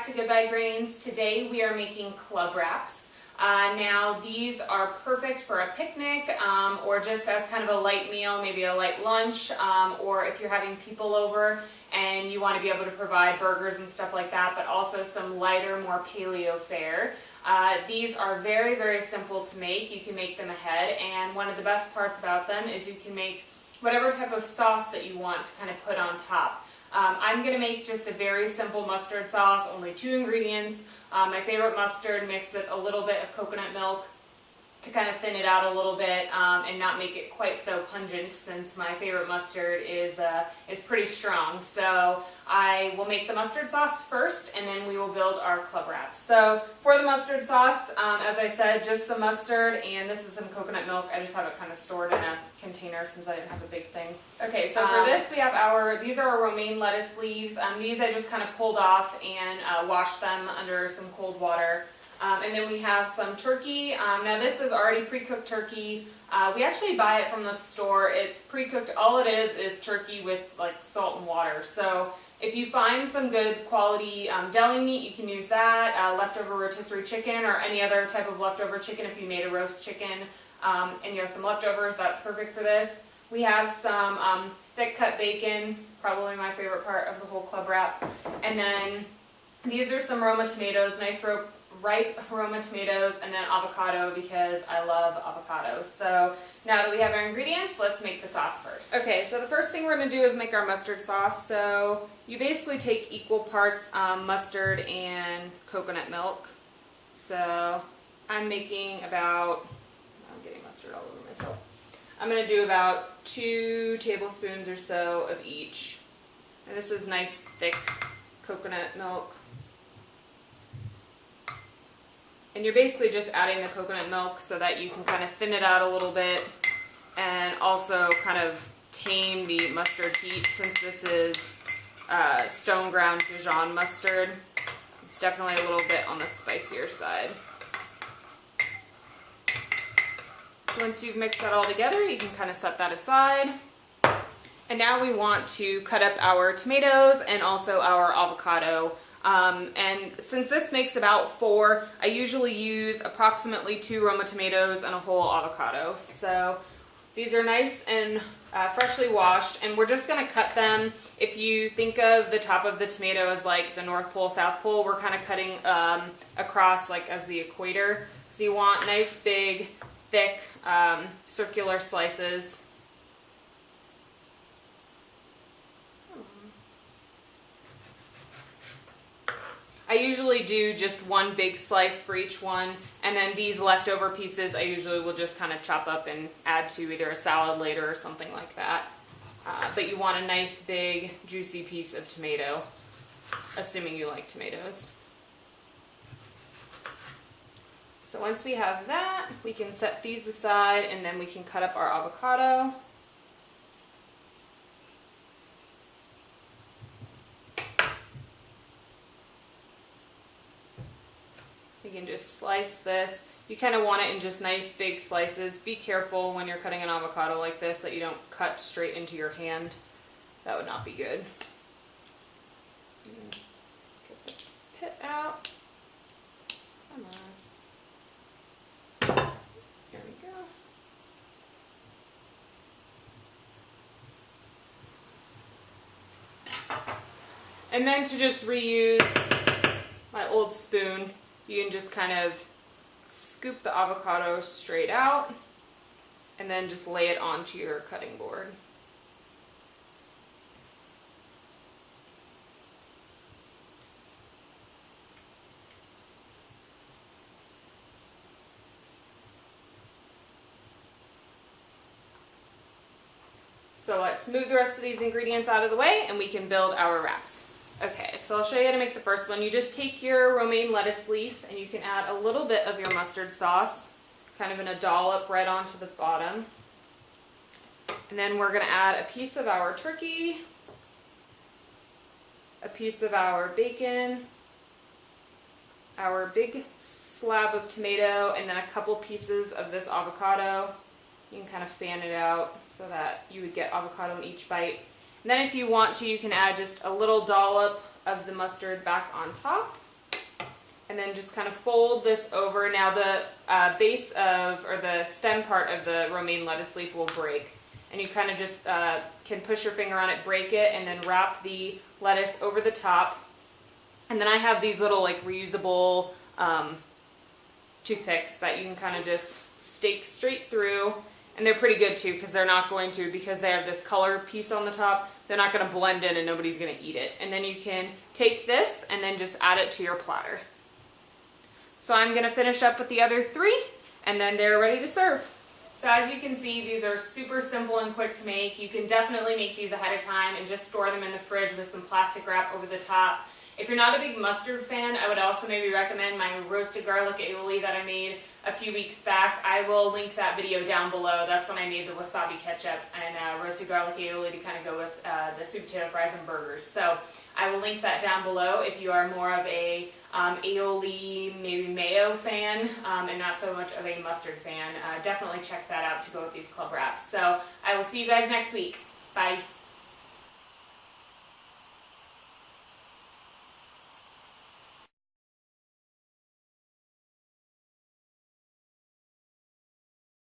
to Goodbye Grains. Today we are making club wraps. Now these are perfect for a picnic or just as kind of a light meal, maybe a light lunch, or if you're having people over and you want to be able to provide burgers and stuff like that, but also some lighter, more paleo fare. These are very, very simple to make. You can make them ahead, and one of the best parts about them is you can make whatever type of sauce that you want to kind of put on top. I'm going to make just a very simple mustard sauce, only 2 ingredients. My favorite mustard mixed with a little bit of coconut milk to kind of thin it out a little bit and not make it quite so pungent, since my favorite mustard is pretty strong. So I will make the mustard sauce first, and then we will build our club wraps. So for the mustard sauce, as I said, just some mustard, and this is some coconut milk. I just have it kind of stored in a container since I didn't have a big thing. Okay, so for this we have these are our romaine lettuce leaves. These I just kind of pulled off and washed them under some cold water. And then we have some turkey. Now this is already pre-cooked turkey. We actually buy it from the store. It's pre-cooked. All it is turkey with like salt and water. So if you find some good quality deli meat, you can use that. Leftover rotisserie chicken or any other type of leftover chicken. If you made a roast chicken and you have some leftovers, that's perfect for this. We have some thick cut bacon, probably my favorite part of the whole club wrap. And then these are some Roma tomatoes, nice ripe Roma tomatoes, and then avocado because I love avocado. So now that we have our ingredients, let's make the sauce first. Okay, so the first thing we're going to do is make our mustard sauce. So you basically take equal parts mustard and coconut milk. So I'm making about, I'm getting mustard all over myself. I'm going to do about 2 tablespoons or so of each. And this is nice thick coconut milk. And you're basically just adding the coconut milk so that you can kind of thin it out a little bit and also kind of tame the mustard heat, since this is stone ground Dijon mustard. It's definitely a little bit on the spicier side. So once you've mixed that all together, you can kind of set that aside. And now we want to cut up our tomatoes and also our avocado. And since this makes about 4, I usually use approximately 2 Roma tomatoes and a whole avocado. So these are nice and freshly washed, and we're just going to cut them. If you think of the top of the tomato as like the North Pole, South Pole, we're kind of cutting across like as the equator. So you want nice, big, thick, circular slices. I usually do just 1 big slice for each one, and then these leftover pieces I usually will just kind of chop up and add to either a salad later or something like that. But you want a nice big juicy piece of tomato, assuming you like tomatoes. So once we have that, we can set these aside, and then we can cut up our avocado. You can just slice this. You kind of want it in just nice big slices. Be careful when you're cutting an avocado like this that you don't cut straight into your hand. That would not be good. Get the pit out. Come on. There we go. And then to just reuse my old spoon, you can just kind of scoop the avocado straight out and then just lay it onto your cutting board. So let's move the rest of these ingredients out of the way and we can build our wraps. Okay, so I'll show you how to make the first one. You just take your romaine lettuce leaf and you can add a little bit of your mustard sauce, kind of in a dollop right onto the bottom. And then we're going to add a piece of our turkey, a piece of our bacon, our big slab of tomato, and then a couple pieces of this avocado. You can kind of fan it out so that you would get avocado in each bite. And then if you want to, you can add just a little dollop of the mustard back on top. and then just kind of fold this over. Now the base of, or the stem part of the romaine lettuce leaf will break, and you kind of just can push your finger on it, break it, and then wrap the lettuce over the top. And then I have these little like reusable toothpicks that you can kind of just stake straight through, and they're pretty good too, because they're not going to, because they have this color piece on the top, they're not going to blend in and nobody's going to eat it. And then you can take this and then just add it to your platter. So I'm going to finish up with the other 3, and then they're ready to serve. So as you can see, these are super simple and quick to make. You can definitely make these ahead of time and just store them in the fridge with some plastic wrap over the top. If you're not a big mustard fan, I would also maybe recommend my roasted garlic aioli that I made a few weeks back. I will link that video down below. That's when I made the wasabi ketchup and roasted garlic aioli to kind of go with the sweet potato fries and burgers. So I will link that down below if you are more of a aioli, maybe mayo fan, and not so much of a mustard fan. Definitely check that out to go with these club wraps. So I will see you guys next week. Bye.